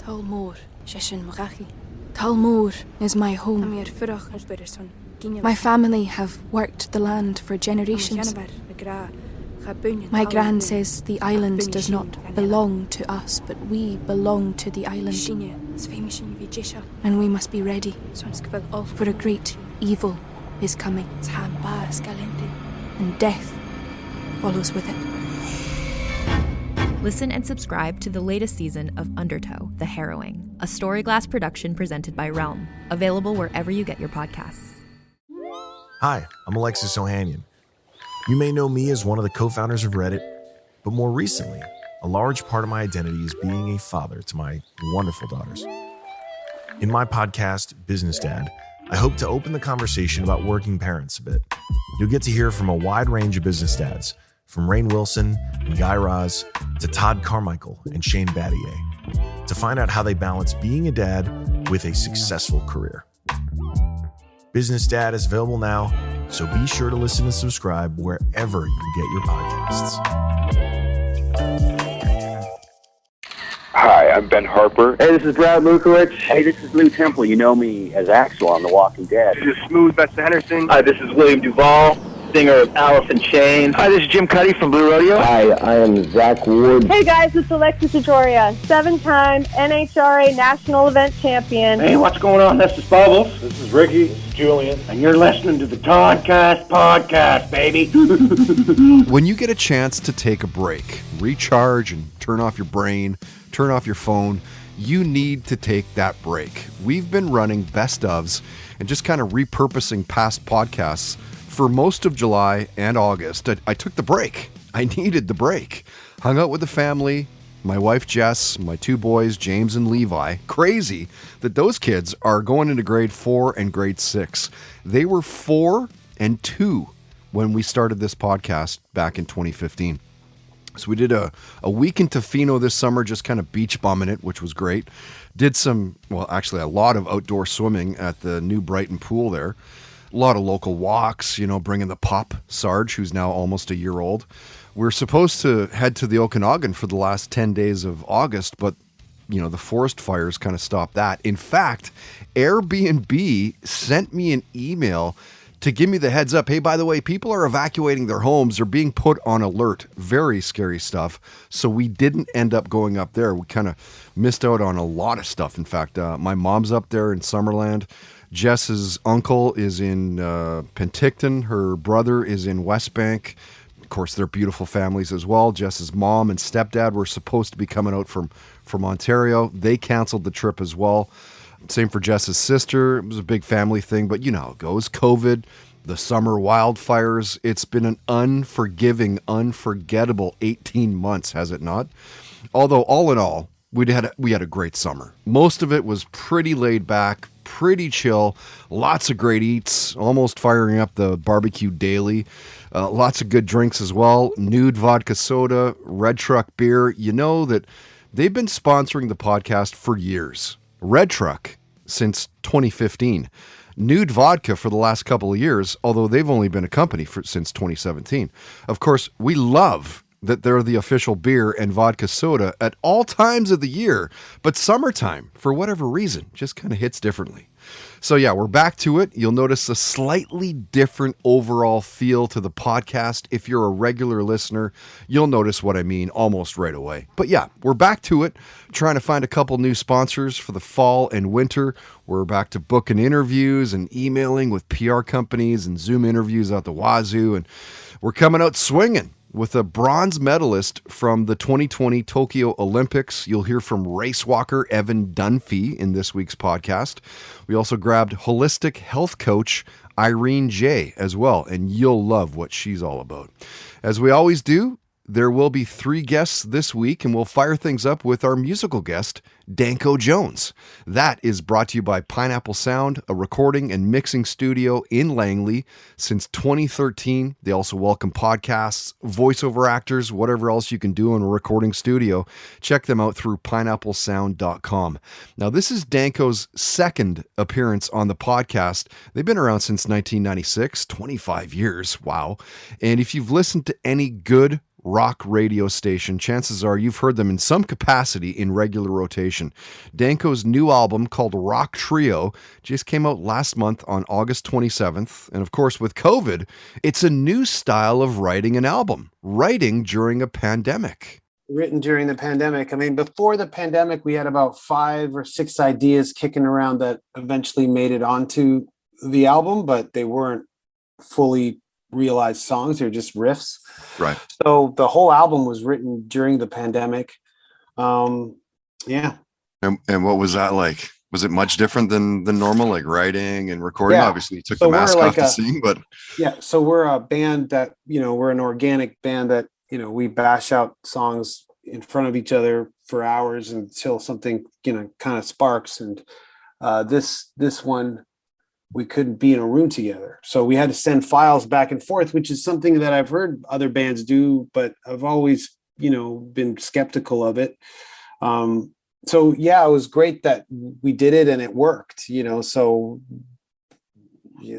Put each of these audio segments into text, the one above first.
Talmor, Shishin Magachi. Talmor is my home. My family have worked the land for generations. My gran says the island does not belong to us, but we belong to the island. And we must be ready, for a great evil is coming, and death follows with it. Listen and subscribe to the latest season of Undertow, The Harrowing, a Storyglass production presented by Realm, available wherever you get your podcasts. Hi, I'm Alexis Ohanian. You may know me as one of the co-founders of Reddit, but more recently, a large part of my identity is being a father to my wonderful daughters. In my podcast, Business Dad, I hope to open the conversation about working parents a bit. You'll get to hear from a wide range of business dads, from Rainn Wilson and Guy Raz to Todd Carmichael and Shane Battier, to find out how they balance being a dad with a successful career. Business Dad is available now, so be sure to listen and subscribe wherever you get your podcasts. Hi, I'm Ben Harper. Hey, this is Brad Lukowicz. Hey, this is Lou Temple. You know me as Axel on The Walking Dead. This is Smooth Betsy Henderson. Hi, this is William Duvall, singer of Alice in Chains. Hi, this is Jim Cuddy from Blue Rodeo. Hi, I am Zach Ward. Hey guys, it's Alexis Sajoria, 7-time NHRA National Event Champion. Hey, what's going on? This is Bubbles. This is Ricky. This is Julian. And you're listening to the Toddcast podcast, baby. When you get a chance to take a break, recharge and turn off your brain, turn off your phone, you need to take that break. We've been running best ofs and just kind of repurposing past podcasts for most of July and August. I took the break. I needed the break. Hung out with the family, my wife Jess, my two boys, James and Levi. Crazy that those kids are going into grade 4 and grade 6. They were 4 and 2 when we started this podcast back in 2015. So we did a week in Tofino this summer, just kind of beach bumming it, which was great. Did a lot of outdoor swimming at the new Brighton pool there. A lot of local walks, bringing the pup, Sarge, who's now almost a year old. We're supposed to head to the Okanagan for the last 10 days of August, but, the forest fires kind of stopped that. In fact, Airbnb sent me an email to give me the heads up. Hey, by the way, people are evacuating their homes. They're being put on alert. Very scary stuff. So we didn't end up going up there. We kind of missed out on a lot of stuff. In fact, my mom's up there in Summerland. Jess's uncle is in Penticton. Her brother is in West Bank. Of course, they're beautiful families as well. Jess's mom and stepdad were supposed to be coming out from Ontario. They canceled the trip as well. Same for Jess's sister. It was a big family thing, but you know how it goes. COVID, the summer wildfires. It's been an unforgiving, unforgettable 18 months, has it not? Although, all in all, we had a great summer. Most of it was pretty laid back, pretty chill, lots of great eats, almost firing up the barbecue daily, lots of good drinks as well, Nude vodka soda, Red Truck beer. You know that they've been sponsoring the podcast for years. Red Truck since 2015. Nude vodka for the last couple of years, although they've only been a company since 2017. Of course, we love that they're the official beer and vodka soda at all times of the year, but summertime, for whatever reason, just kind of hits differently. So yeah, we're back to it. You'll notice a slightly different overall feel to the podcast. If you're a regular listener, you'll notice what I mean almost right away. But yeah, we're back to it, trying to find a couple new sponsors for the fall and winter. We're back to booking interviews and emailing with PR companies and Zoom interviews out the wazoo, and we're coming out swinging with a bronze medalist from the 2020 Tokyo Olympics. You'll hear from race walker Evan Dunfee in this week's podcast. We also grabbed holistic health coach Irene J as well, and you'll love what she's all about. As we always do, there will be 3 guests this week, and we'll fire things up with our musical guest, Danko Jones. That is brought to you by Pineapple Sound, a recording and mixing studio in Langley since 2013. They also welcome podcasts, voiceover actors, whatever else you can do in a recording studio. Check them out through pineapplesound.com. Now, this is Danko's second appearance on the podcast. They've been around since 1996, 25 years. Wow. And if you've listened to any good rock radio station, chances are you've heard them in some capacity in regular rotation. Danko's new album called Rock Trio just came out last month on August 27th. And of course, with COVID, it's a new style of writing an album, writing during a pandemic. Written during the pandemic. I mean, before the pandemic, we had about 5 or 6 ideas kicking around that eventually made it onto the album, but they weren't fully realized songs. They're just riffs. Right. So the whole album was written during the pandemic. Yeah. And what was that like? Was it much different than normal, like writing and recording? Yeah. Obviously, you took the mask off to sing, but yeah. So we're a band that, we're an organic band that, we bash out songs in front of each other for hours until something, kind of sparks. And this one, we couldn't be in a room together. So we had to send files back and forth, which is something that I've heard other bands do, but I've always, been skeptical of it. So yeah, it was great that we did it and it worked, so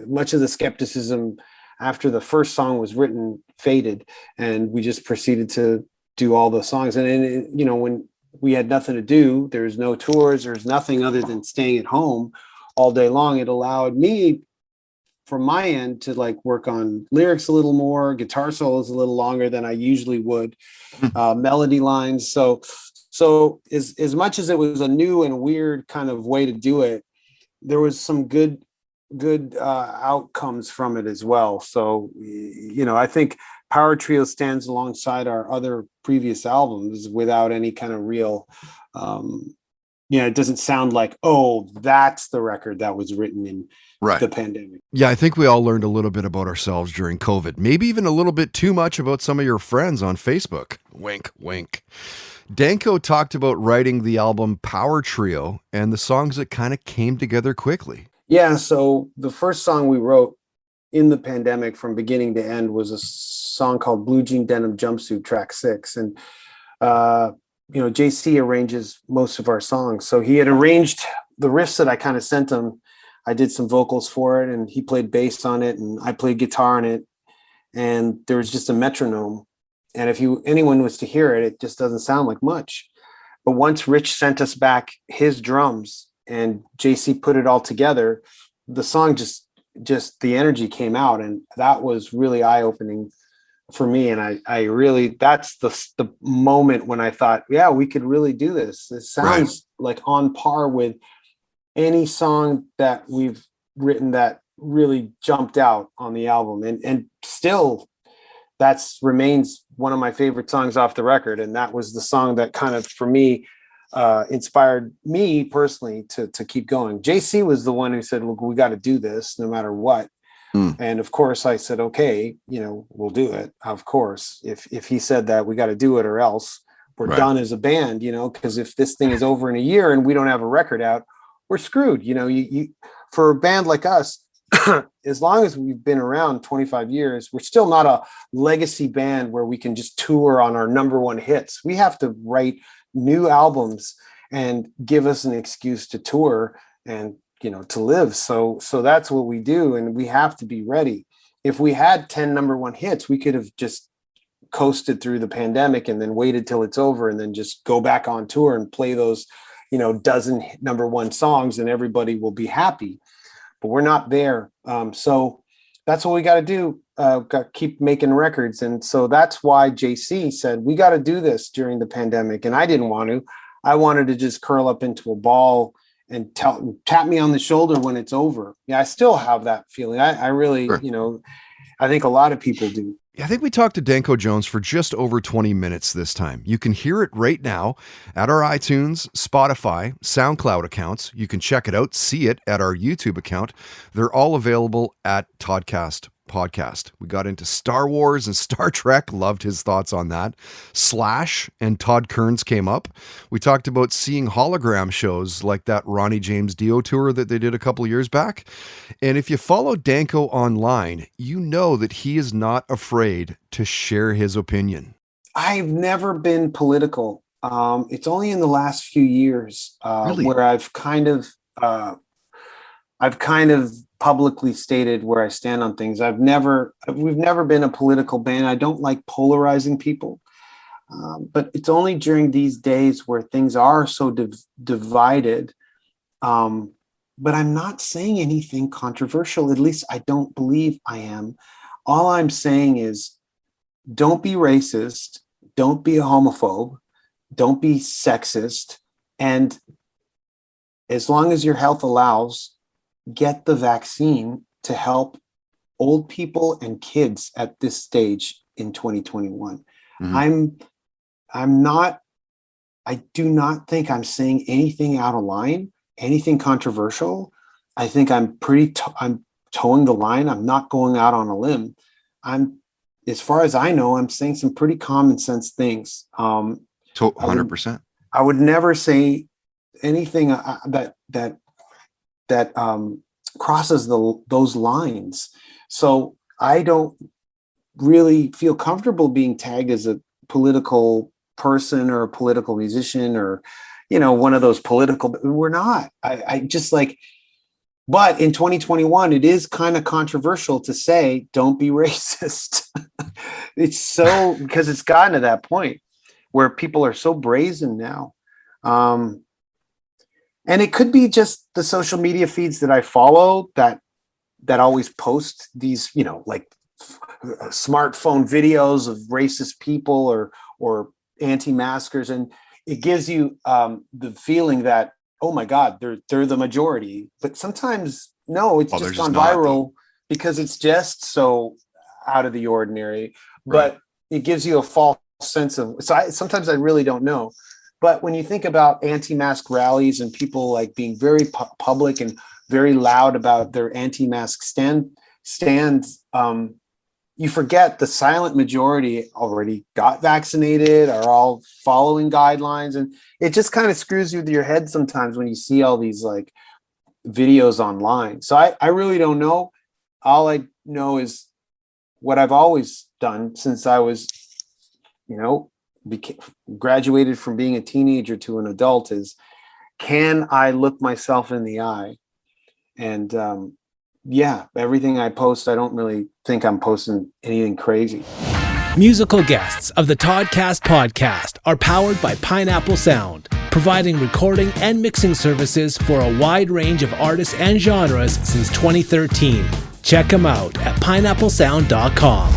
much of the skepticism after the first song was written faded, and we just proceeded to do all the songs. And when we had nothing to do, there's no tours, there's nothing other than staying at home all day long. It allowed me from my end to work on lyrics a little more, guitar solos a little longer than I usually would, melody lines. So as much as it was a new and weird kind of way to do it, there was some good outcomes from it as well. So, I think Power Trio stands alongside our other previous albums without any kind of real, it doesn't sound like, oh, that's the record that was written in the pandemic. Yeah, I think we all learned a little bit about ourselves during COVID, maybe even a little bit too much about some of your friends on Facebook. Wink, wink. Danko talked about writing the album Power Trio and the songs that kind of came together quickly. Yeah, so the first song we wrote in the pandemic from beginning to end was a song called Blue Jean Denim Jumpsuit, track 6. And, JC arranges most of our songs. So he had arranged the riffs that I kind of sent him. I did some vocals for it, and he played bass on it, and I played guitar on it. And there was just a metronome. And if anyone was to hear it, it just doesn't sound like much. But once Rich sent us back his drums and JC put it all together, the song just the energy came out, and that was really eye-opening for me. And I really, that's the moment when I thought, yeah, we could really do this. It sounds like on par with any song that we've written that really jumped out on the album. And still, that's remains one of my favorite songs off the record. And that was the song that kind of, for me, inspired me personally to keep going. JC was the one who said, look, we got to do this no matter what. And of course I said, okay, we'll do it. Of course, if he said that, we got to do it or else we're done as a band, because if this thing is over in a year and we don't have a record out, we're screwed. You for a band like us, as long as we've been around 25 years, we're still not a legacy band where we can just tour on our number one hits. We have to write new albums and give us an excuse to tour and, to live. So that's what we do. And we have to be ready. If we had 10 number one hits, we could have just coasted through the pandemic and then waited till it's over and then just go back on tour and play those, dozen number one songs and everybody will be happy. But we're not there. So that's what we got to do. Got to keep making records. And so that's why JC said, we got to do this during the pandemic. And I didn't want to. I wanted to just curl up into a ball and tap me on the shoulder when it's over. Yeah, I still have that feeling. I really, I think a lot of people do. I think we talked to Danko Jones for just over 20 minutes this time. You can hear it right now at our iTunes, Spotify, SoundCloud accounts. You can check it out, see it at our YouTube account. They're all available at Toddcast Podcast. We got into Star Wars and Star Trek, loved his thoughts on that. Slash and Todd Kearns came up. We talked about seeing hologram shows like that Ronnie James Dio tour that they did a couple years back. And if you follow Danko online, you know that he is not afraid to share his opinion. I've never been political. It's only in the last few years Really? where I've kind of I've kind of publicly stated where I stand on things. We've never been a political band. I don't like polarizing people. But it's only during these days where things are so divided. But I'm not saying anything controversial. At least I don't believe I am. All I'm saying is, don't be racist. Don't be a homophobe. Don't be sexist. And as long as your health allows, get the vaccine to help old people and kids at this stage in 2021. Mm-hmm. I do not think I'm saying anything out of line, anything controversial. I think I'm I'm towing the line. I'm not going out on a limb. As far as I know, I'm saying some pretty common sense things. 100%. I would never say anything that crosses those lines. So I don't really feel comfortable being tagged as a political person or a political musician or, one of those political. We're not. I just like. But in 2021, it is kind of controversial to say, don't be racist. It's so, because it's gotten to that point where people are so brazen now. And it could be just the social media feeds that I follow that always post these, like smartphone videos of racist people or anti-maskers. And it gives you the feeling that, oh my God, they're the majority. But sometimes, no, it's just gone viral because it's just so out of the ordinary. Right. But it gives you a false sense of, sometimes I really don't know. But when you think about anti-mask rallies and people like being very public and very loud about their anti-mask stands, you forget the silent majority already got vaccinated, are all following guidelines. And it just kind of screws you with your head sometimes when you see all these like videos online. So I really don't know. All I know is what I've always done since I was, graduated from being a teenager to an adult is, can I look myself in the eye? And, everything I post, I don't really think I'm posting anything crazy. Musical guests of the Toddcast podcast are powered by Pineapple Sound, providing recording and mixing services for a wide range of artists and genres since 2013. Check them out at pineapplesound.com.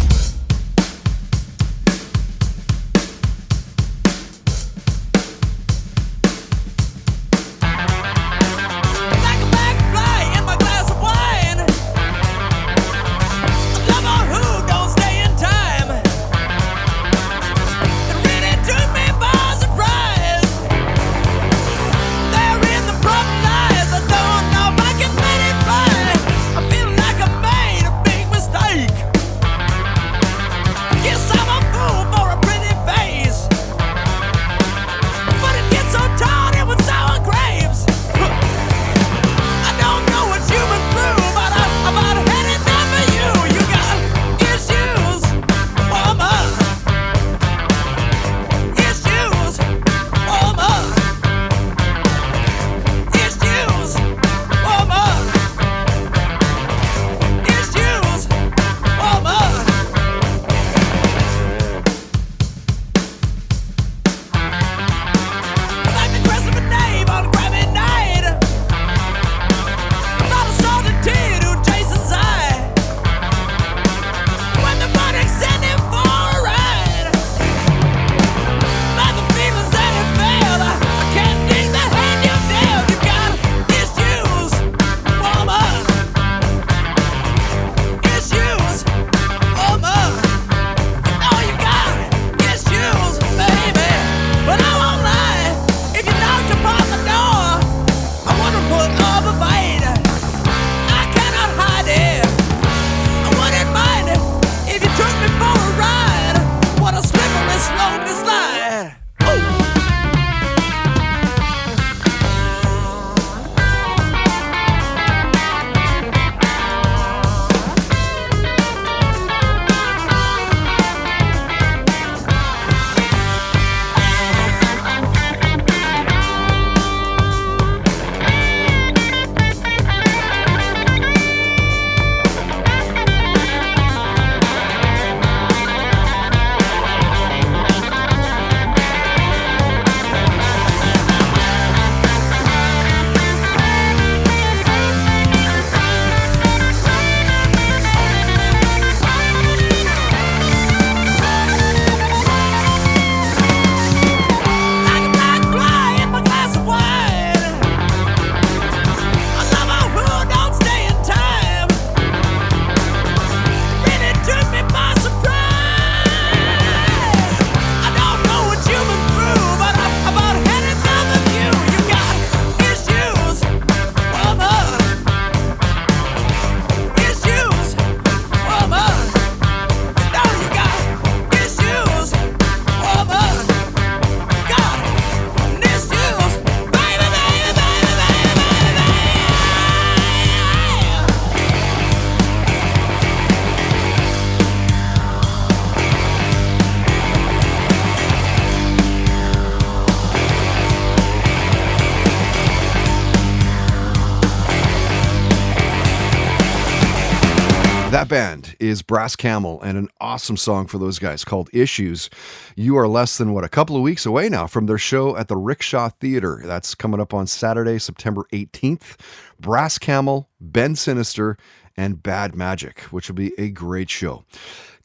That band is Brass Camel, and an awesome song for those guys called Issues. You are less than, a couple of weeks away now from their show at the Rickshaw Theater. That's coming up on Saturday, September 18th. Brass Camel, Ben Sinister, and Bad Magic, which will be a great show.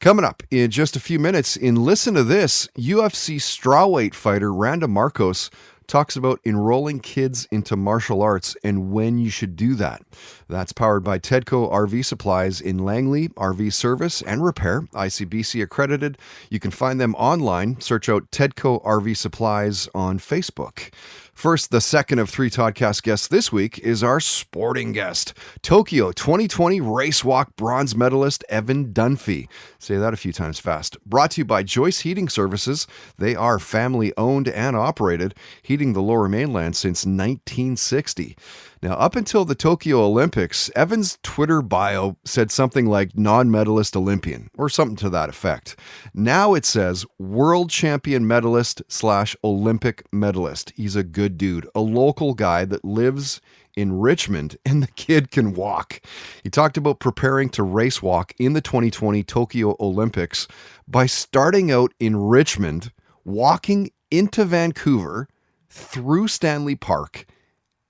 Coming up in just a few minutes, in Listen to This, UFC strawweight fighter Randa Marcos talks about enrolling kids into martial arts and when you should do that. That's powered by Tedco RV Supplies in Langley, RV Service and Repair, ICBC accredited. You can find them online. Search out Tedco RV Supplies on Facebook. First, the second of three Toddcast guests this week is our sporting guest, Tokyo 2020 Race Walk bronze medalist Evan Dunfee. Say that a few times fast. Brought to you by Joyce Heating Services. They are family owned and operated, heating the Lower Mainland since 1960. Now, up until the Tokyo Olympics, Evan's Twitter bio said something like non-medalist Olympian or something to that effect. Now it says world champion medalist / Olympic medalist. He's a good dude, a local guy that lives in Richmond, and the kid can walk. He talked about preparing to race walk in the 2020 Tokyo Olympics by starting out in Richmond, walking into Vancouver, through Stanley Park,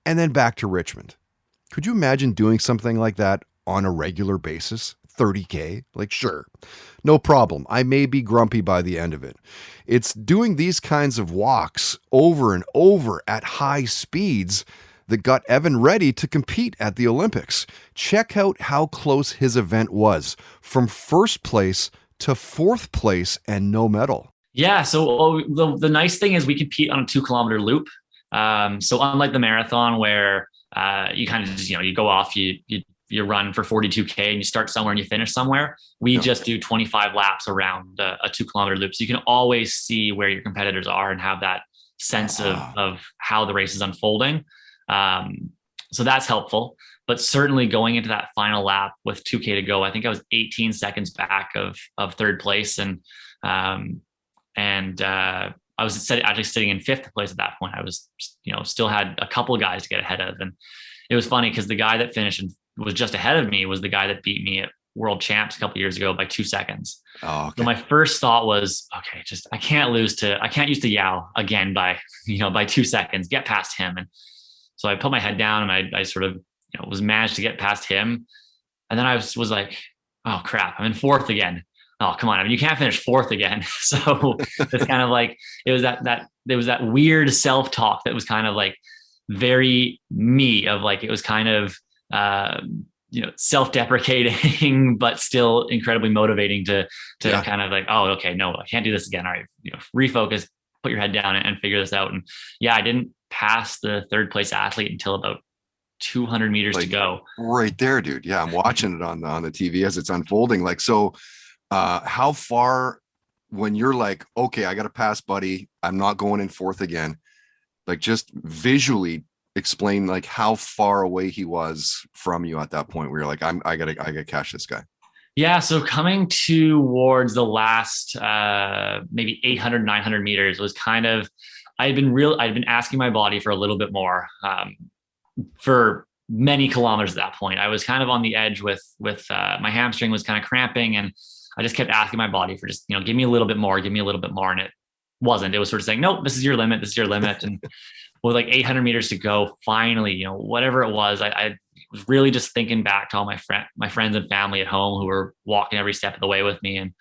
and then back to Richmond. Could you imagine doing something like that on a regular basis? 30K? Like, sure. No problem. I may be grumpy by the end of it. It's doing these kinds of walks over and over at high speeds that got Evan ready to compete at the Olympics. Check out how close his event was, from first place to fourth place and no medal. Yeah, so the nice thing is we compete on a 2-kilometer loop. So unlike the marathon where you kind of just, you go off, you run for 42K and you start somewhere and you finish somewhere, we just do 25 laps around a 2-kilometer loop. So you can always see where your competitors are and have that sense of how the race is unfolding. So that's helpful, but certainly going into that final lap with 2K to go, I think I was 18 seconds back of third place. And I was actually sitting in fifth place at that point. I was, still had a couple of guys to get ahead of. And it was funny because the guy that finished and was just ahead of me was the guy that beat me at World Champs a couple of years ago by 2 seconds. Oh, okay. So my first thought was, okay, I can't use to Yao again by 2 seconds, get past him. And so I put my head down and I sort of, was managed to get past him. And then I was like, oh crap, I'm in fourth again. Oh, come on. I mean, you can't finish fourth again. So it's kind of like, it was that weird self-talk that was kind of like very me, of like, it was kind of, self-deprecating, but still incredibly motivating to kind of like, oh, okay, no, I can't do this again. All right. Refocus, put your head down and figure this out. And yeah, I didn't pass the third place athlete until about 200 meters to go. Right there, dude. Yeah. I'm watching it on the TV as it's unfolding. Like, so, how far, when you're like, okay, I got to pass buddy, I'm not going in fourth again, like just visually explain like how far away he was from you at that point where you're like, I gotta catch this guy. Yeah. So coming towards the last, maybe 800, 900 meters was kind of, I'd been asking my body for a little bit more, for many kilometers at that point. I was kind of on the edge with my hamstring was kind of cramping, and I just kept asking my body for just, give me a little bit more. And it wasn't. It was sort of saying, nope, this is your limit. And with like 800 meters to go, finally, whatever it was, I was really just thinking back to all my friends and family at home who were walking every step of the way with me. And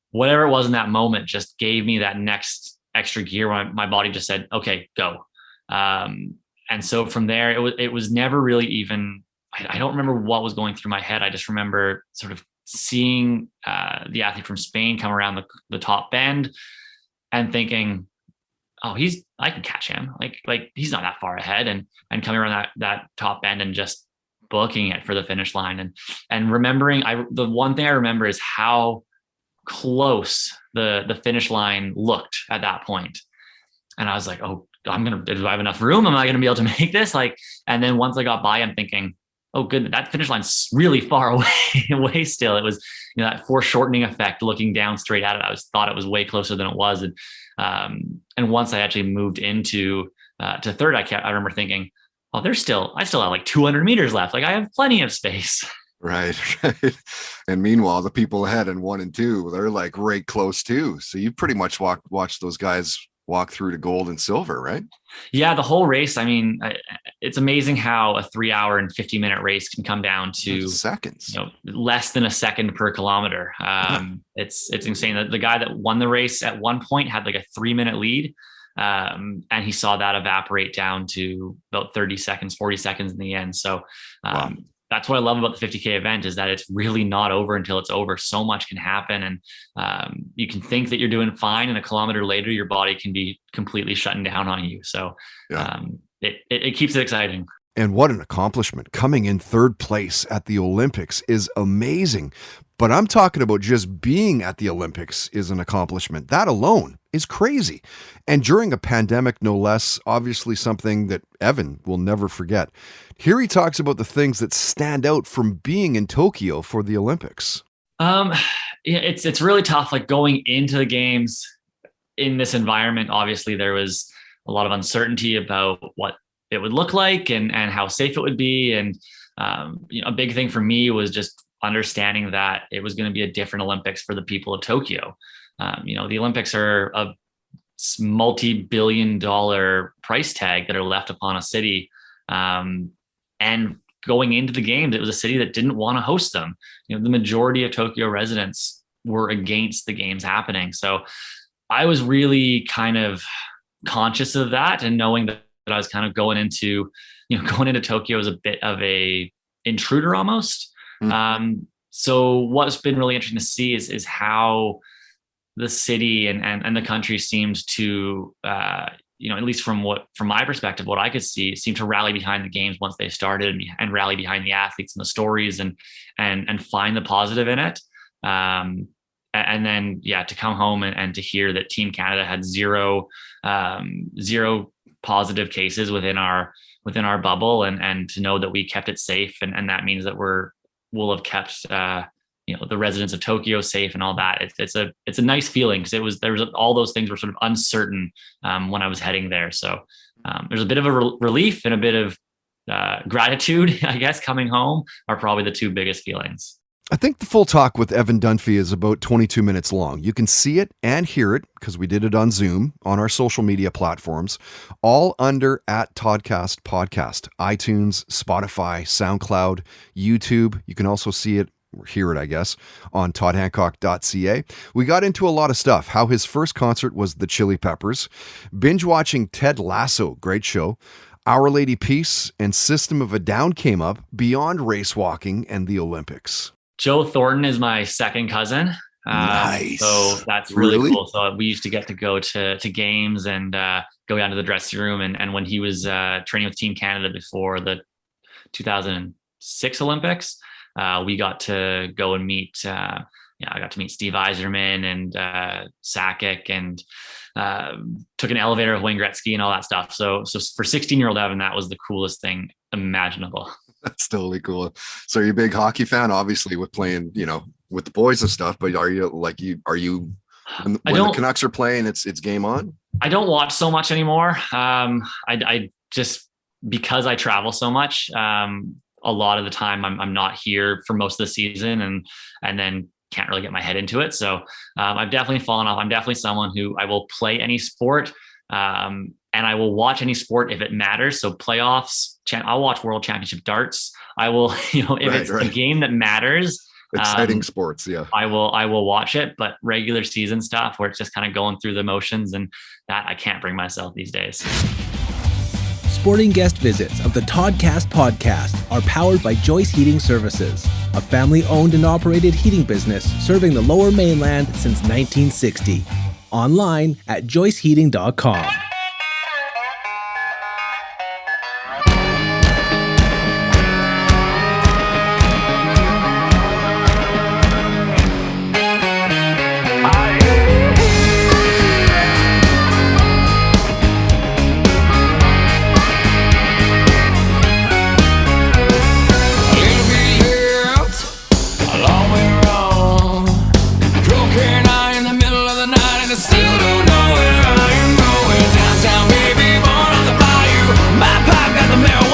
whatever it was in that moment just gave me that next extra gear when my body just said, okay, go. And so from there, it was never really even, I don't remember what was going through my head. I just remember sort of seeing the athlete from Spain come around the top bend and thinking, oh, I can catch him. Like he's not that far ahead, and coming around that top bend and just booking it for the finish line. And remembering, the one thing I remember is how close the finish line looked at that point. And I was like, oh, do I have enough room? Am I going to be able to make this? And then once I got by, I'm thinking, oh, good, that finish line's really far away still. It was, that foreshortening effect looking down straight at it. Thought it was way closer than it was. And once I actually moved into to third, I remember thinking, oh, I still have like 200 meters left. Like I have plenty of space. Right. And meanwhile, the people ahead in 1 and 2, they're like right close too. So you pretty much watched those guys walk through to gold and silver, right? Yeah, the whole race. I mean, it's amazing how a 3 hour and 50-minute race can come down to seconds, less than a second per kilometer. It's insane. The guy that won the race at one point had like a 3-minute lead. And he saw that evaporate down to about 30 seconds, 40 seconds in the end. So, that's what I love about the 50K event, is that it's really not over until it's over. So much can happen. And you can think that you're doing fine, and a kilometer later, your body can be completely shutting down on you. So it keeps it exciting. And what an accomplishment. Coming in 3rd place at the Olympics is amazing. But I'm talking about just being at the Olympics is an accomplishment. That alone is crazy. And during a pandemic, no less, obviously something that Evan will never forget. Here he talks about the things that stand out from being in Tokyo for the Olympics. It's really tough, like going into the games in this environment. Obviously, there was a lot of uncertainty about what it would look like and how safe it would be. And a big thing for me was just understanding that it was going to be a different Olympics for the people of Tokyo. The Olympics are a multi-billion-dollar price tag that are left upon a city. And going into the games, it was a city that didn't want to host them. The majority of Tokyo residents were against the games happening. So I was really kind of conscious of that, and knowing that I was kind of going into Tokyo as a bit of a intruder almost. So what's been really interesting to see is how the city and the country seems to, at least from my perspective, what I could see, seem to rally behind the games once they started, and rally behind the athletes and the stories, and find the positive in it. And then, to come home and to hear that Team Canada had zero positive cases within our bubble, and to know that we kept it safe, and that means that we'll have kept the residents of Tokyo safe and all that. It's a nice feeling, because there was all those things were sort of uncertain when I was heading there. So there's a bit of a relief and a bit of gratitude, I guess. Coming home are probably the two biggest feelings. I think the full talk with Evan Dunfee is about 22 minutes long. You can see it and hear it, because we did it on Zoom, on our social media platforms, all under @Toddcast Podcast, iTunes, Spotify, SoundCloud, YouTube. You can also see it, or hear it, I guess, on toddhancock.ca. We got into a lot of stuff. How his first concert was the Chili Peppers, binge watching Ted Lasso, great show, Our Lady Peace, and System of a Down came up, beyond race walking and the Olympics. Joe Thornton is my second cousin. Nice. So that's really cool. So we used to get to go to games and go down to the dressing room. And when he was training with Team Canada before the 2006 Olympics, we got to go and meet, I got to meet Steve Yzerman and Sakic, and took an elevator with Wayne Gretzky and all that stuff. So for 16-year-old Evan, that was the coolest thing imaginable. That's totally cool. So you're a big hockey fan, obviously, with playing, with the boys and stuff, but are you when the Canucks are playing, it's game on? I don't watch so much anymore. I just, because I travel so much, a lot of the time I'm not here for most of the season, and then can't really get my head into it. So I've definitely fallen off. I'm definitely someone who I will play any sport, and I will watch any sport if it matters. So playoffs, I'll watch World Championship darts. I will, if it's a game that matters, exciting sports, yeah, I will watch it. But regular season stuff, where it's just kind of going through the motions, and that I can't bring myself these days. Sporting guest visits of the Toddcast podcast are powered by Joyce Heating Services, a family-owned and operated heating business serving the Lower Mainland since 1960. Online at joyceheating.com. Still don't know where I am going. Downtown, baby, born on the bayou. My pipe got the marijuana.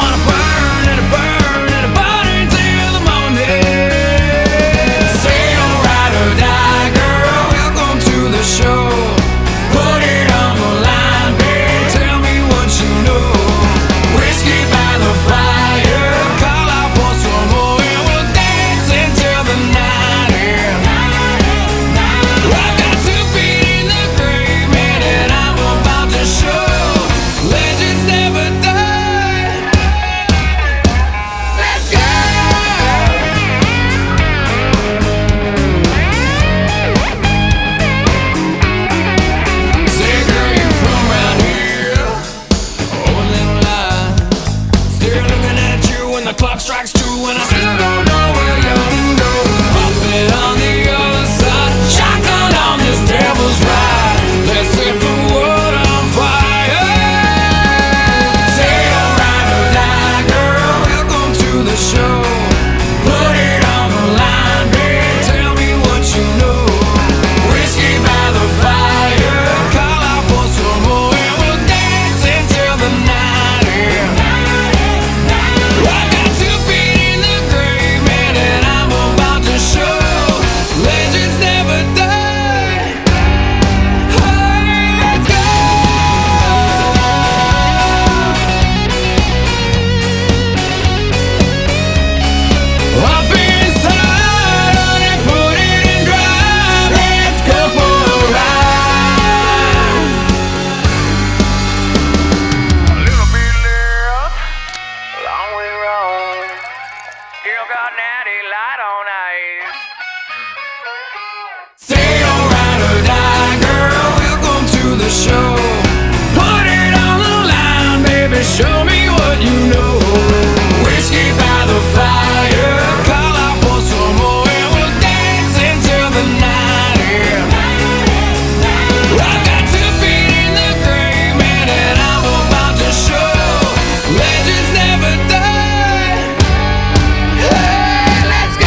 clock strikes 2 and I still don't know where you're to go. Hopping on the other side, shotgun on this devil's ride. Let's set the world on fire. Say you're ride or die, girl. Welcome to the show. Put it on the line, babe. Tell me what you know. Whiskey by the fire. Call out for some more and we'll dance until the night. I got 2 feet in the grave, man, and I'm about to show. Legends never die. Hey, let's go. Up inside, honey, put it in drive. Let's go for a ride. A little bit left, a long way wrong. Still got natty light on ice. Say you're ride or die, girl. Welcome to the show. Put it on the line, baby. Show me what you know. Whiskey by the fire. Call out for some more and we'll dance until the night. I got 2 feet in the grave, man, and I'm about to show. Legends never die. Hey, let's go.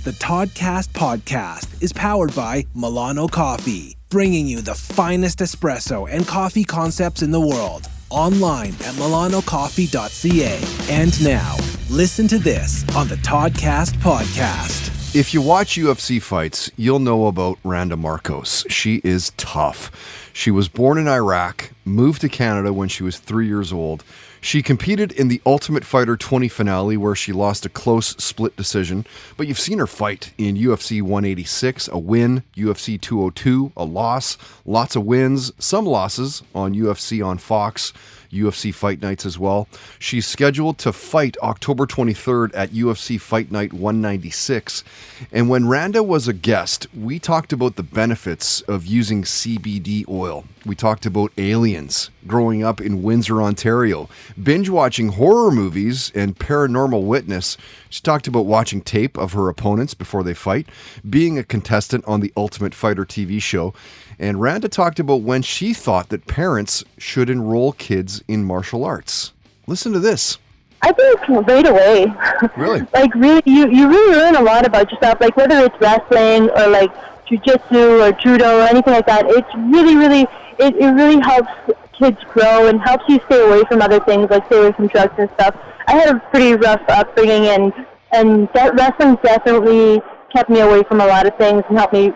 The Toddcast podcast is powered by Milano Coffee, bringing you the finest espresso and coffee concepts in the world. Online at milanocoffee.ca. And now, listen to this on the Toddcast podcast. If you watch UFC fights, you'll know about Randa Marcos. She is tough. She was born in Iraq, moved to Canada when she was 3 years old. She competed in the Ultimate Fighter 20 finale where she lost a close split decision, but you've seen her fight in UFC 186, a win, UFC 202, a loss, lots of wins, some losses on UFC on Fox, UFC Fight Nights as well. She's scheduled to fight October 23rd at UFC Fight Night 196. And when Randa was a guest, we talked about the benefits of using CBD oil. We talked about aliens, growing up in Windsor, Ontario, binge watching horror movies and Paranormal Witness. She talked about watching tape of her opponents before they fight, being a contestant on the Ultimate Fighter TV show. And Randa talked about when she thought that parents should enroll kids in martial arts. Listen to this. I think right away. Really? Like, really, you really learn a lot about yourself, like whether it's wrestling or like jiu-jitsu or judo or anything like that. It's really, really, it really helps kids grow and helps you stay away from other things, like stay away from drugs and stuff. I had a pretty rough upbringing, and that wrestling definitely kept me away from a lot of things and helped me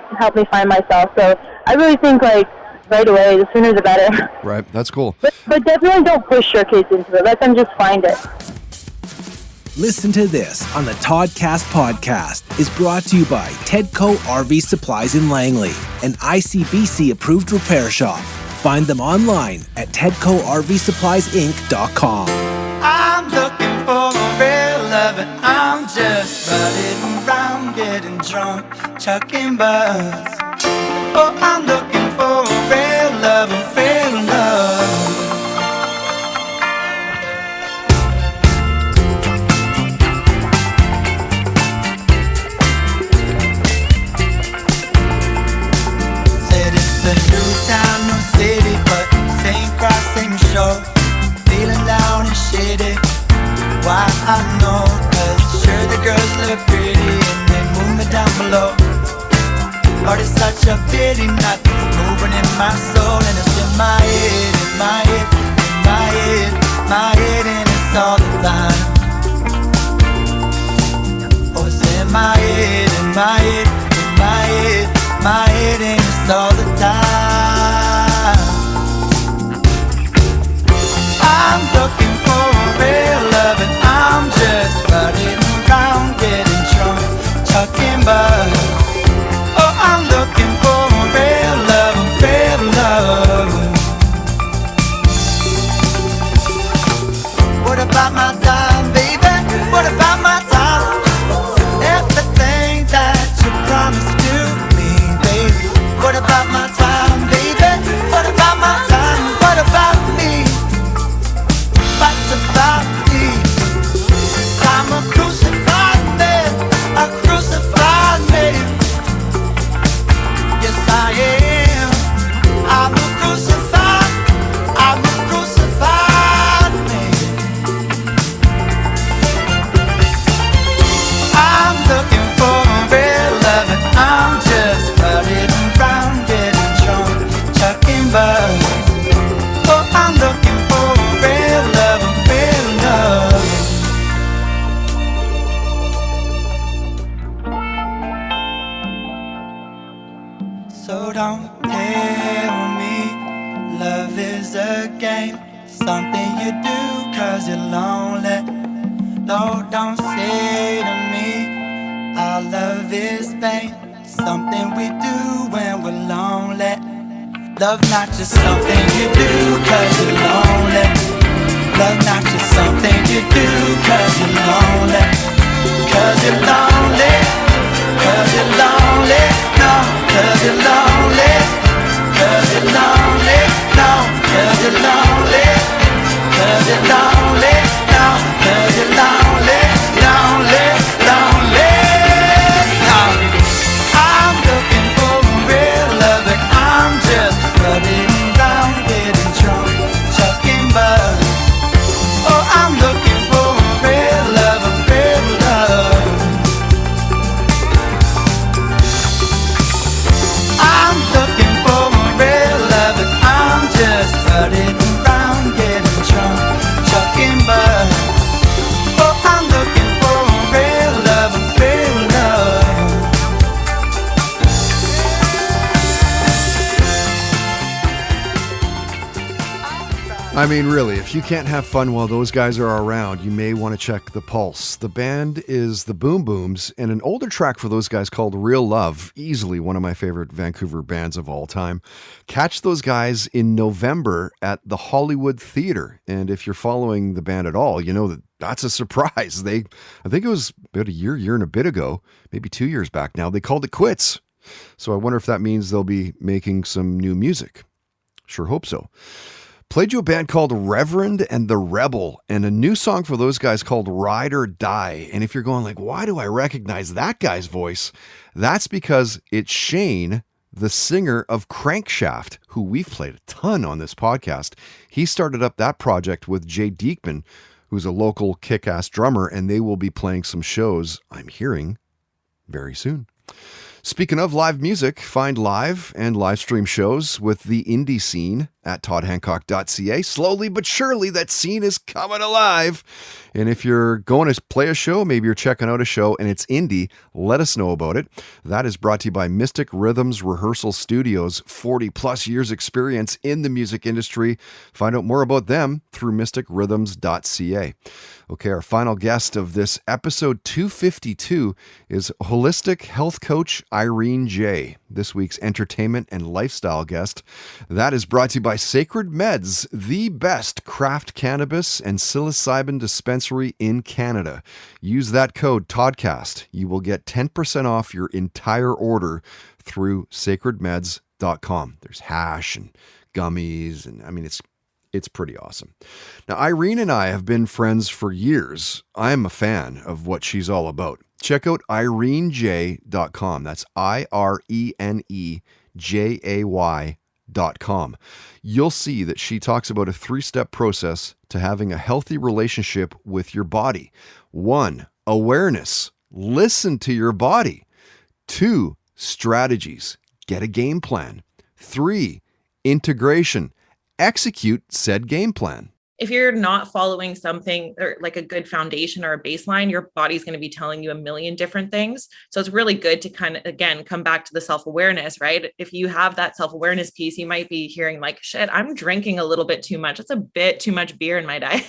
find myself. So I really think, like, right away, the sooner the better. Right, that's cool. But definitely don't push your kids into it. Let them just find it. Listen to this on the Toddcast podcast is brought to you by Tedco RV Supplies in Langley, an ICBC-approved repair shop. Find them online at TedcoRVSuppliesInc.com. I'm looking for a real love, and I'm just running around getting drunk, chucking buzz. Oh, I'm looking for a real love, a real love. Said it's a new town, new city, but same cross, same shore. Feeling down and shady. Why I know, 'cause sure the girls look pretty and they move me down below. But it's such a pity not moving in my soul, and it's in my head, in my head, in my head, my head, and it's all the time. Oh, it's in my head, in my head, in my head, my head, and it's all the time. I'm looking for a real love, and I'm just running around getting drunk, chucking buzz. Oh, I'm looking for a real love, a real love. What about my time, baby? What about my time? Everything that you promised to do, So don't tell me love is a game, something you do 'cause you're lonely. No, don't say to me our love is pain, something we do when we're lonely. Love not just something you do 'cause you're lonely. Love not just something you do 'cause you're lonely. 'Cause you're lonely. 'Cause you're lonely. No, 'cause you're lonely. 'Cause you're lonely. No, 'cause you're lonely. 'Cause you're lonely. No, 'cause you're lonely. Lonely, lonely. No. I'm looking for a real love, but I'm just running around getting drunk, chucking bud. Oh, I'm looking for a real love, a real love. I'm looking for a real love, but I'm just running around getting drunk, chucking bud. Oh, I'm looking for a real love, a real love. I mean, really, if you can't have fun while those guys are around, you may want to check the pulse. The band is the Boom Booms, and an older track for those guys called Real Love, easily one of my favorite Vancouver bands of all time. Catch those guys in November at the Hollywood Theatre, and if you're following the band at all, you know that that's a surprise. I think it was about a year and a bit ago, maybe 2 years back now, they called it quits. So I wonder if that means they'll be making some new music. Sure hope so. Played you a band called Reverend and the Rebel, and a new song for those guys called Ride or Die. And if you're going like, why do I recognize that guy's voice? That's because it's Shane, the singer of Crankshaft, who we've played a ton on this podcast. He started up that project with Jay Diekman, who's a local kick-ass drummer, and they will be playing some shows, I'm hearing, very soon. Speaking of live music, find live and live stream shows with the indie scene at toddhancock.ca. Slowly but surely, that scene is coming alive. And if you're going to play a show, maybe you're checking out a show and it's indie, let us know about it. That is brought to you by Mystic Rhythms Rehearsal Studios, 40 plus years experience in the music industry. Find out more about them through mysticrhythms.ca. Okay, our final guest of this episode 252 is holistic health coach Irene J., this week's entertainment and lifestyle guest. That is brought to you by Sacred Meds, the best craft cannabis and psilocybin dispensary in Canada. Use that code TODCAST. You will get 10% off your entire order through sacredmeds.com. There's hash and gummies, and I mean, it's pretty awesome. Now, Irene and I have been friends for years. I'm a fan of what she's all about. Check out irenejay.com. That's IRENEJAY.com. You'll see that she talks about a 3-step process to having a healthy relationship with your body. 1, awareness. Listen to your body. 2, strategies. Get a game plan. 3, integration. Execute said game plan. If you're not following something or like a good foundation or a baseline, your body's going to be telling you a million different things. So it's really good to kind of, again, come back to the self-awareness, right? If you have that self-awareness piece, you might be hearing like, shit, I'm drinking a little bit too much. It's a bit too much beer in my diet.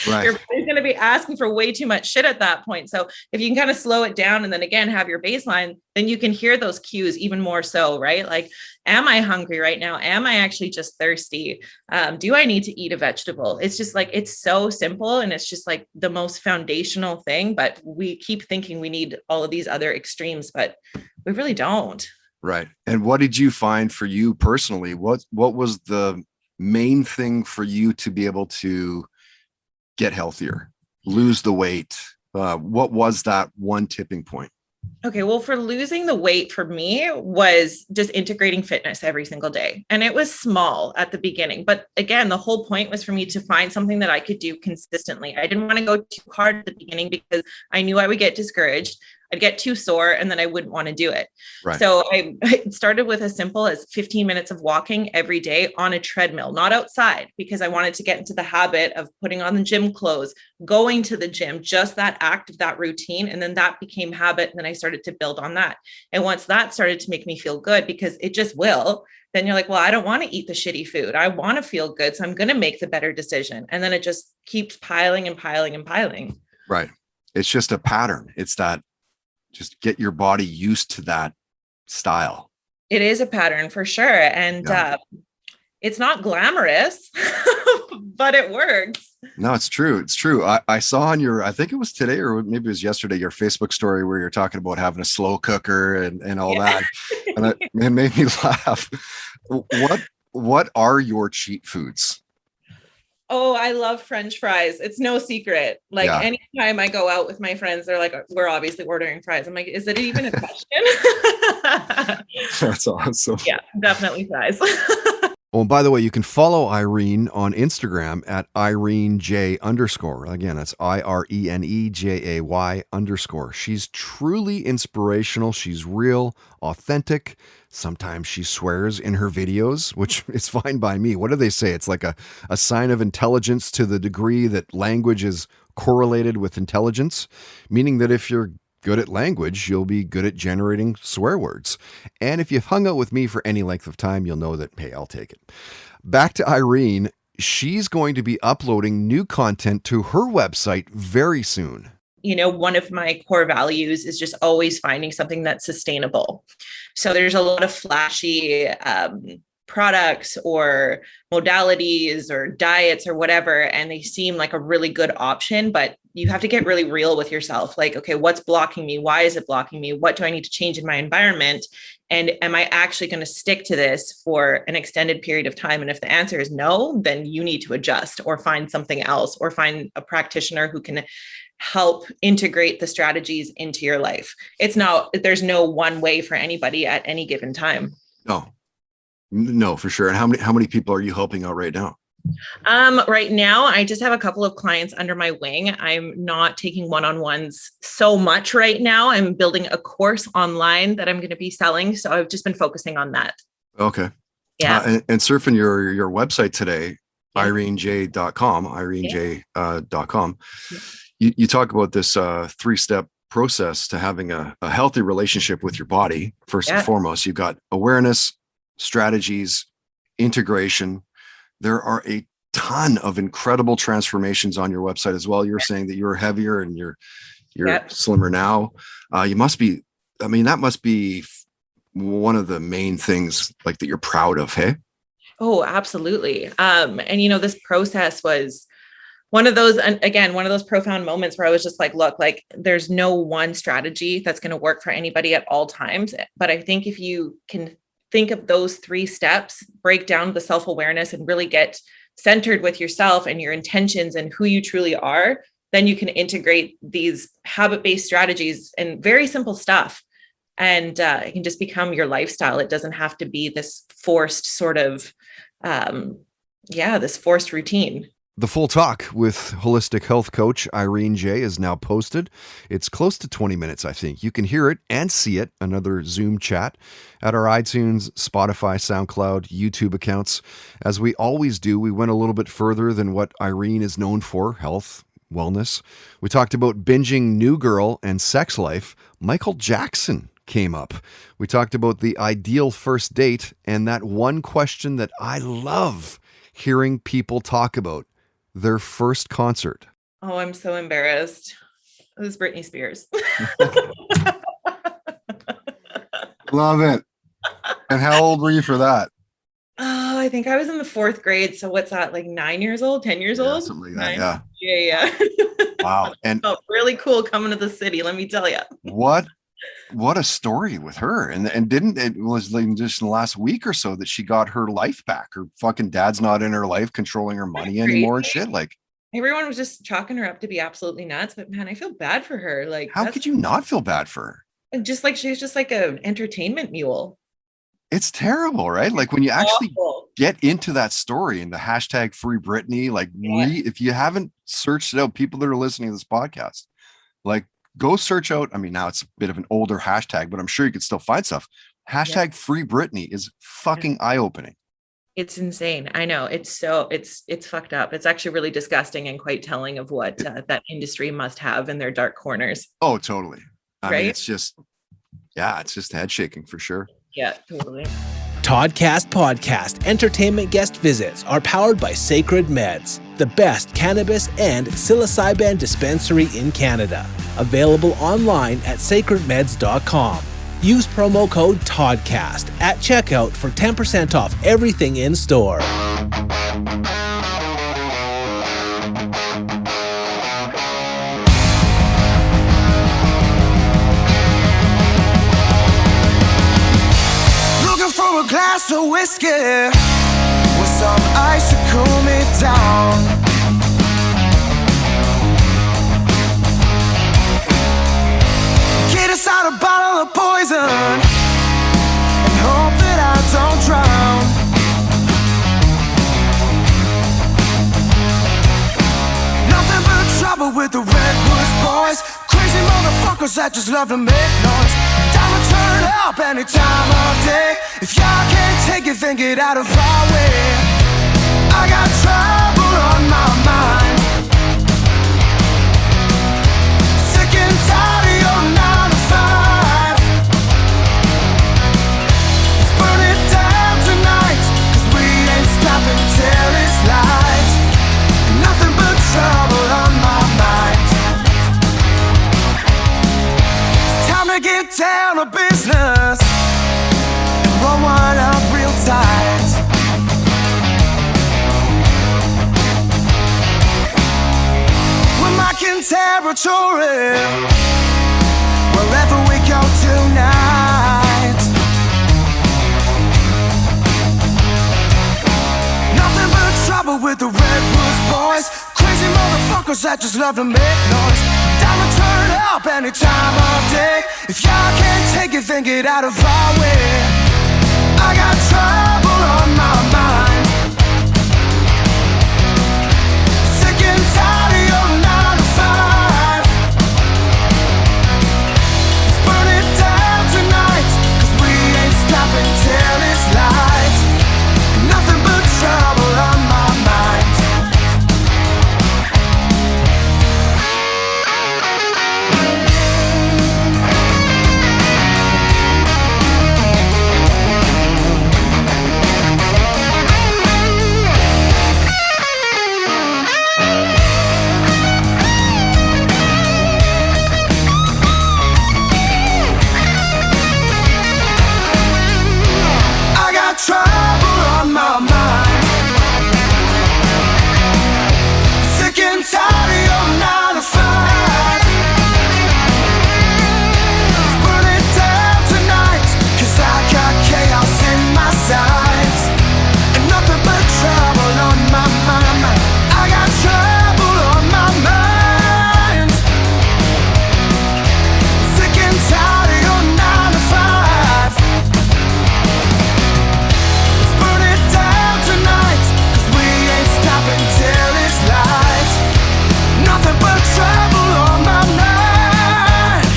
Right. Your body's going to be asking for way too much shit at that point. So if you can kind of slow it down and then again, have your baseline, then you can hear those cues even more so, right? Like, am I hungry right now? Am I actually just thirsty? Do I need to eat a vegetable? It's just like, it's so simple. And it's just like the most foundational thing, but we keep thinking we need all of these other extremes, but we really don't. Right. And what did you find for you personally? What was the main thing for you to be able to get healthier, lose the weight? What was that one tipping point? Okay, well, for losing the weight for me was just integrating fitness every single day. And it was small at the beginning. But again, the whole point was for me to find something that I could do consistently. I didn't want to go too hard at the beginning because I knew I would get discouraged. I'd get too sore and then I wouldn't want to do it. Right. So I started with as simple as 15 minutes of walking every day on a treadmill, not outside, because I wanted to get into the habit of putting on the gym clothes, going to the gym, just that act of that routine. And then that became habit. And then I started to build on that. And once that started to make me feel good, because it just will, then you're like, well, I don't want to eat the shitty food. I want to feel good. So I'm going to make the better decision. And then it just keeps piling and piling and piling. Right. It's just a pattern. It's that just get your body used to that style. It is a pattern for sure. And it's not glamorous, but it works. No, it's true. It's true. I saw on your, I think it was today or maybe it was yesterday, your Facebook story where you're talking about having a slow cooker and all that. And it made me laugh. What are your cheat foods? Oh, I love French fries. It's no secret. Like anytime I go out with my friends, they're like, we're obviously ordering fries. I'm like, is it even a question? That's awesome. Yeah, definitely fries. Oh, and by the way, you can follow Irene on Instagram at IreneJ_. Again, that's IRENEJAY_. She's truly inspirational. She's real, authentic. Sometimes she swears in her videos, which is fine by me. What do they say? It's like a sign of intelligence to the degree that language is correlated with intelligence, meaning that if you're good at language, you'll be good at generating swear words. And if you've hung out with me for any length of time, you'll know that, hey, I'll take it. Back to Irene. She's going to be uploading new content to her website very soon. You know, one of my core values is just always finding something that's sustainable. So there's a lot of flashy products or modalities or diets or whatever, and they seem like a really good option, but you have to get really real with yourself. Like, okay, what's blocking me? Why is it blocking me? What do I need to change in my environment? And am I actually going to stick to this for an extended period of time? And if the answer is no, then you need to adjust or find something else or find a practitioner who can help integrate the strategies into your life. There's no one way for anybody at any given time. No, for sure. And how many people are you helping out right now? Right now, I just have a couple of clients under my wing. I'm not taking one-on-ones so much right now. I'm building a course online that I'm going to be selling. So I've just been focusing on that. Okay. Yeah. And surfing your website today, IreneJ.com, IreneJ.com. You talk about this 3-step process to having a healthy relationship with your body. First and foremost, you've got awareness, strategies, integration. There are a ton of incredible transformations on your website as well. You're saying that you're heavier and you're slimmer now. You must be, that must be one of the main things like that you're proud of. Hey? Oh, absolutely. And this process was one of those profound moments where I was just like, look, like there's no one strategy that's going to work for anybody at all times. But I think if you can think of those 3 steps, break down the self-awareness and really get centered with yourself and your intentions and who you truly are, then you can integrate these habit-based strategies and very simple stuff. And it can just become your lifestyle. It doesn't have to be this forced sort of, this forced routine. The full talk with holistic health coach Irene J is now posted. It's close to 20 minutes, I think. You can hear it and see it, another Zoom chat, at our iTunes, Spotify, SoundCloud, YouTube accounts. As we always do, we went a little bit further than what Irene is known for, health, wellness. We talked about binging New Girl and sex life. Michael Jackson came up. We talked about the ideal first date and that one question that I love hearing people talk about. Their first concert. Oh, I'm so embarrassed. It was Britney Spears. Love it. And how old were you for that? Oh, I think I was in the 4th grade. So what's that, like 9 years old, 10 years old? Something like that, 9? Yeah. Wow. And really cool coming to the city, let me tell you. What a story with her. And didn't it was like just in the last week or so that she got her life back. Her fucking dad's not in her life controlling her money anymore and shit. Like everyone was just chalking her up to be absolutely nuts. But man, I feel bad for her. Like how could you not feel bad for her? Just like she's just like an entertainment mule. It's terrible, right? Like when you actually get into that story and the hashtag Free Britney, like if you haven't searched it out, people that are listening to this podcast, like Go search out. I mean, now it's a bit of an older hashtag, but I'm sure you could still find stuff. Hashtag Free Britney is fucking eye-opening. It's insane. I know. It's fucked up. It's actually really disgusting and quite telling of what that industry must have in their dark corners. Oh, totally. I mean, Right? it's just head shaking for sure. Yeah, totally. Toddcast Podcast entertainment guest visits are powered by Sacred Meds, the best cannabis and psilocybin dispensary in Canada. Available online at sacredmeds.com. Use promo code TODCAST at checkout for 10% off everything in store. Looking for a glass of whiskey with some ice to cool me down. Get inside a bottle of poison and hope that I don't drown. Nothing but trouble with the Redwoods boys. Crazy motherfuckers that just love to make noise. Time to turn up any time of day. If y'all can't take it, then get out of our way. I got trouble on my mind. Sick and tired of your 9 to 5. Let's burn it down tonight, 'cause we ain't stopping till it's light. Nothing but trouble on my mind. It's time to get down to business and roll one up real tight. We're marking territory wherever we go tonight. Nothing but trouble with the Redwoods boys. Crazy motherfuckers that just love to make noise. Time to turn up any time of day. If y'all can't take it, then get out of our way. I got trouble on my mind. Sick and tired of your 9 to 5. Let's burn it down tonight, 'cause we ain't stopping till it's light. Nothing but trouble on my mind. I got trouble on my mind. Sick and tired of your 9 to 5. Let's burn it down tonight, 'cause I got chaos in my sights. And nothing but trouble on my mind. I got trouble on my mind. Sick and tired of your 9 to 5. Let's burn it down tonight, 'cause we ain't stopping till it's light. Nothing but trouble on my mind.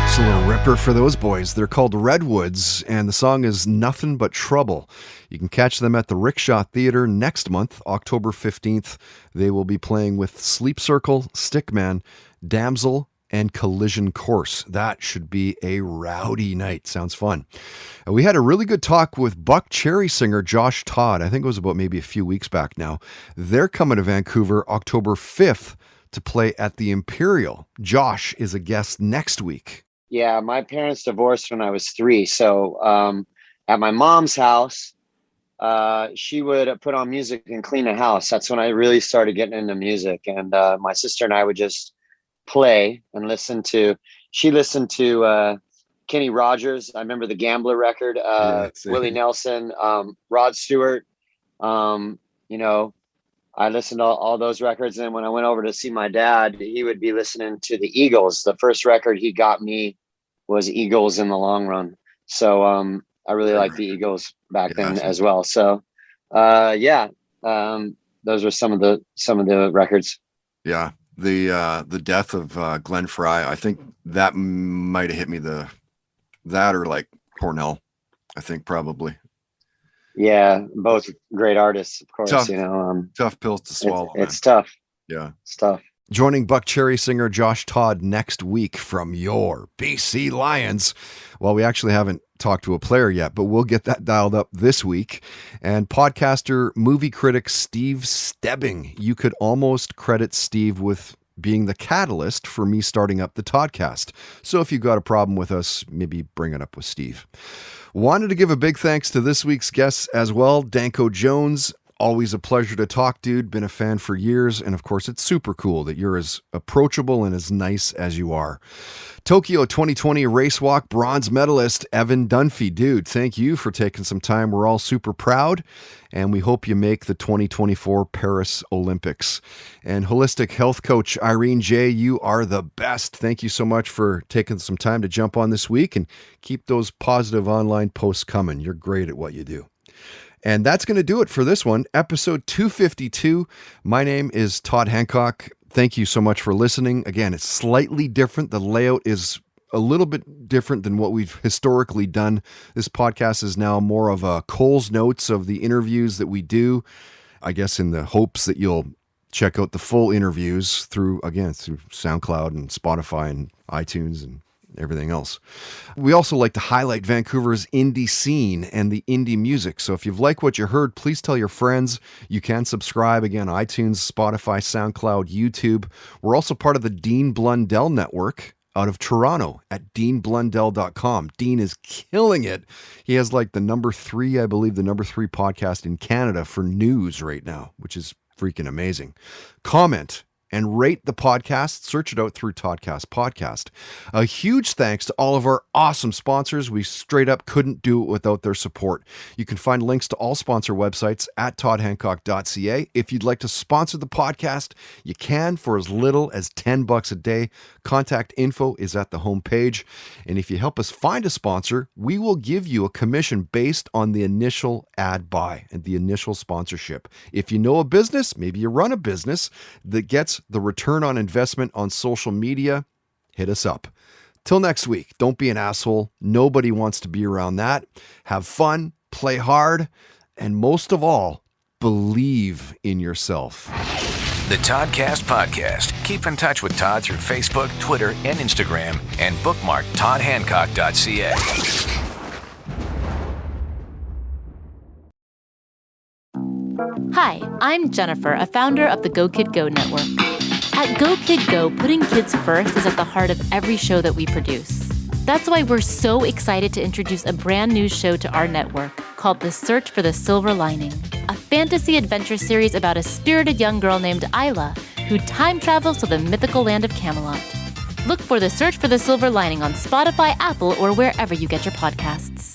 It's a little ripper for those boys. They're called Redwoods, and the song is Nothing But Trouble. You can catch them at the Rickshaw Theatre next month, October 15th. They will be playing with Sleep Circle, Stickman, Damsel, and Collision Course. That should be a rowdy night. Sounds fun. We had a really good talk with Buck Cherry singer Josh Todd. I think it was about maybe a few weeks back now. They're coming to Vancouver October 5th to play at the Imperial. Josh is a guest next week. Yeah, my parents divorced when I was 3. So at my mom's house, she would put on music and clean the house. That's when I really started getting into music. And my sister and I would just play and listen to, she listened to Kenny Rogers. I remember the Gambler record, Willie Nelson, Rod Stewart. You know, I listened to all those records. And when I went over to see my dad, he would be listening to the Eagles. The first record he got me was Eagles in the Long Run. So I really liked the Eagles back then as well. So those were some of the records. Yeah. The death of Glenn Fry, I think that might have hit me that or like Cornell, I think probably. Yeah, both great artists, of course. Tough, tough pills to swallow. It's tough. Yeah, it's tough. Joining Buck Cherry singer Josh Todd next week from your BC Lions. Well, we actually haven't talked to a player yet, but we'll get that dialed up this week. And podcaster, movie critic Steve Stebbing. You could almost credit Steve with being the catalyst for me starting up the Toddcast. So if you got a problem with us, maybe bring it up with Steve. Wanted to give a big thanks to this week's guests as well. Danko Jones, always a pleasure to talk, dude. Been a fan for years. And of course, it's super cool that you're as approachable and as nice as you are. Tokyo 2020 Race Walk bronze medalist Evan Dunfee. Dude, thank you for taking some time. We're all super proud. And we hope you make the 2024 Paris Olympics. And holistic health coach Irene J., you are the best. Thank you so much for taking some time to jump on this week, and keep those positive online posts coming. You're great at what you do. And that's going to do it for this one, episode 252. My name is Todd Hancock. Thank you so much for listening. Again, it's slightly different. The layout is a little bit different than what we've historically done. This podcast is now more of a Cole's Notes of the interviews that we do, I guess in the hopes that you'll check out the full interviews through SoundCloud and Spotify and iTunes and everything else. We also like to highlight Vancouver's indie scene and the indie music. So if you've liked what you heard, please tell your friends. You can subscribe again, iTunes, Spotify, SoundCloud, YouTube. We're also part of the Dean Blundell Network out of Toronto at deanblundell.com. Dean is killing it. He has like the number 3 podcast in Canada for news right now, which is freaking amazing. Comment and rate the podcast. Search it out through Toddcast Podcast. A huge thanks to all of our awesome sponsors. We straight up couldn't do it without their support. You can find links to all sponsor websites at toddhancock.ca. If you'd like to sponsor the podcast, you can for as little as $10 a day. Contact info is at the homepage. And if you help us find a sponsor, we will give you a commission based on the initial ad buy and the initial sponsorship. If you know a business, maybe you run a business that gets the return on investment on social media, hit us up. Till next week, don't be an asshole. Nobody wants to be around that. Have fun, play hard, and most of all, believe in yourself. The Toddcast Podcast. Keep in touch with Todd through Facebook, Twitter, and Instagram, and bookmark toddhancock.ca. Hi, I'm Jennifer, a founder of the Go Kid Go Network. At Go Kid Go, putting kids first is at the heart of every show that we produce. That's why we're so excited to introduce a brand new show to our network called The Search for the Silver Lining, a fantasy adventure series about a spirited young girl named Isla who time travels to the mythical land of Camelot. Look for The Search for the Silver Lining on Spotify, Apple, or wherever you get your podcasts.